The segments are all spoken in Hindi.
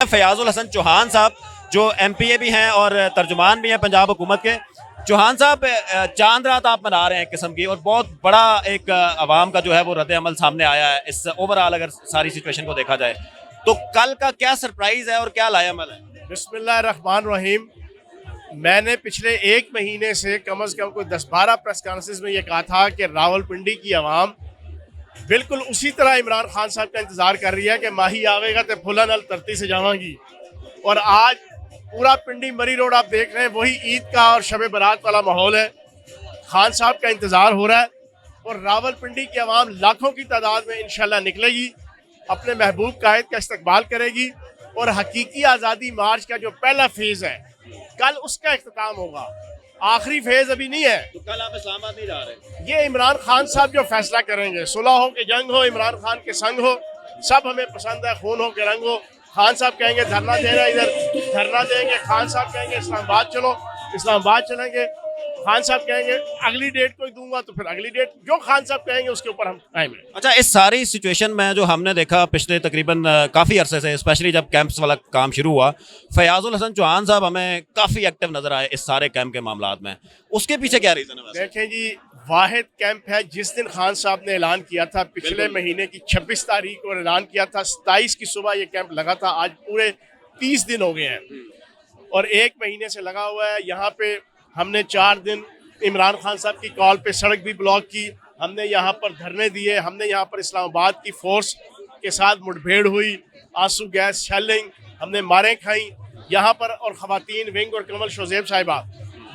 फयाजुल हसन चौहान साहब जो MPA भी हैं और तर्जुमान भी हैं पंजाब हुकूमत के। चौहान साहब, चांद रात आप मना रहे हैं एक किस्म की, और बहुत बड़ा एक अवाम का जो है वो रद्द अमल सामने आया है इस ओवरऑल अगर सारी सिचुएशन को देखा जाए तो कल का क्या सरप्राइज है और क्या लायामल है? बिस्मिल्लाहिर्रहमानिर्रहीम। मैंने पिछले एक महीने से कम कोई 10-12 प्रेस कॉन्फ्रेंस में ये कहा था कि रावलपिंडी की आवाम बिल्कुल उसी तरह इमरान खान साहब का इंतज़ार कर रही है कि माही आवेगा तो फुला नल धरती से जावांगी। और आज पूरा पिंडी मरी रोड आप देख रहे हैं, वही ईद का और शब बारात वाला माहौल है। खान साहब का इंतज़ार हो रहा है और रावलपिंडी की आवाम लाखों की तादाद में इंशाल्लाह निकलेगी, अपने महबूब कायद का इस्तकबाल करेगी और हकीकी आज़ादी मार्च का जो पहला फेज़ है कल उसका इख्तिताम होगा। आखिरी फेज अभी नहीं है। तो कल आप इस्लामाबाद नहीं जा रहे? ये इमरान खान साहब जो फैसला करेंगे, सुलह हो कि जंग हो, इमरान खान के संग हो, सब हमें पसंद है। खून हो के रंग हो। खान साहब कहेंगे धरना देना, इधर धरना देंगे। खान साहब कहेंगे इस्लामाबाद चलो, इस्लामाबाद चलेंगे। खान साहब कहेंगे अगली डेट कोई दूंगा तो फिर अगली डेट, जो खान साहब कहेंगे उसके ऊपर हम कायम हैं। अच्छा, इस सारी सिचुएशन में जो हमने देखा पिछले तकरीबन काफ़ी अरसे से, स्पेशली जब कैंप्स वाला काम शुरू हुआ, फयाजुल हसन चौहान साहब हमें काफ़ी एक्टिव नजर आए इस सारे कैंप के मामलात में। उसके पीछे क्या रीज़न है वैसे? देखें जी, वाहिद कैंप है जिस दिन खान साहब ने ऐलान किया था पिछले महीने की 26 तारीख को ऐलान किया था, 27 की सुबह ये कैंप लगा था। आज पूरे 30 दिन हो गए हैं और एक महीने से लगा हुआ है। यहाँ पे हमने 4 दिन इमरान खान साहब की कॉल पे सड़क भी ब्लॉक की, हमने यहाँ पर धरने दिए, हमने यहाँ पर इस्लामाबाद की फोर्स के साथ मुठभेड़ हुई, आंसू गैस शेलिंग, हमने मारें खाई यहाँ पर। और ख़वातीन विंग और कमल शोजेब साहिबा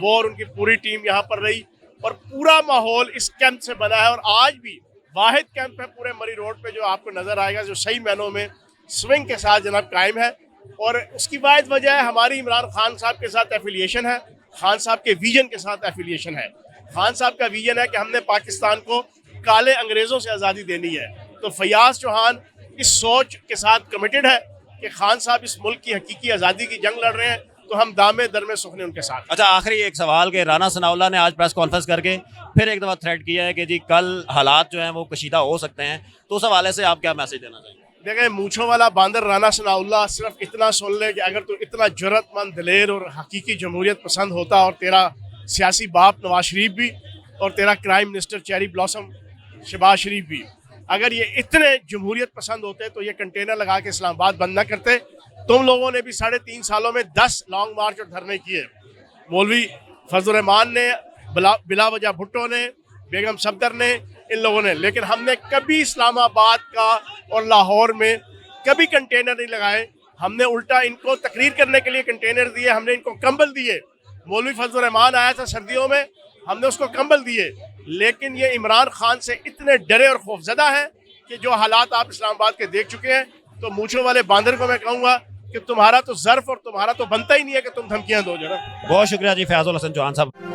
वो और उनकी पूरी टीम यहाँ पर रही और पूरा माहौल इस कैंप से बना है। और आज भी वाहिद कैंप है पूरे मरी रोड पे जो आपको नज़र आएगा, जो सही मायनों में स्विंग के साथ जनाब कायम है। और उसकी वाहिद वजह है हमारी इमरान खान साहब के साथ एफिलिएशन है, खान साहब के विजन के साथ एफिलिएशन है। खान साहब का विजन है कि हमने पाकिस्तान को काले अंग्रेज़ों से आज़ादी देनी है। तो फयाज चौहान इस सोच के साथ कमिटेड है कि खान साहब इस मुल्क की हकीकी आज़ादी की जंग लड़ रहे हैं, तो हम दामे दरमे सुखने उनके साथ। अच्छा, आखिरी एक सवाल के राना सनाउल्लाह ने आज प्रेस कॉन्फ्रेंस करके फिर एक दफ़ा थ्रेट किया है कि जी कल हालात जो हैं वो कशीदा हो सकते हैं, तो उस हवाले से आप क्या मैसेज देना चाहेंगे? देखें, मूछों वाला बांदर राना सनाउल्लाह सिर्फ इतना सुन ले कि अगर तू इतना जुर्रतमंद, दिलेर और हकीकी जमहूरियत पसंद होता, और तेरा सियासी बाप नवाज शरीफ भी और तेरा crime minister cherry blossom Shahbaz Sharif भी, अगर ये इतने जमहूरियत पसंद होते तो ये कंटेनर लगा के इस्लामाबाद बंद ना करते। तुम लोगों ने भी 3.5 सालों में 10 लॉन्ग मार्च और धरने किए। मौलवी फजल रहमान ने, बिला वजह भुट्टो ने, बेगम सफदर ने, इन लोगों ने। लेकिन हमने कभी इस्लामाबाद का और लाहौर में कभी कंटेनर नहीं लगाए। हमने उल्टा इनको तकरीर करने के लिए कंटेनर दिए, हमने इनको कंबल दिए। मौलवी फजल रहमान आया था सर्दियों में, हमने उसको कंबल दिए। लेकिन ये इमरान खान से इतने डरे और खौफजदा हैं कि जो हालात आप इस्लामाबाद के देख चुके हैं। तो मूछों वाले बांदर को मैं कहूँगा कि तुम्हारा तो ज़र्फ और तुम्हारा तो बनता ही नहीं है कि तुम धमकियाँ दो। जरा बहुत शुक्रिया जी फयाजुल हसन चौहान साहब।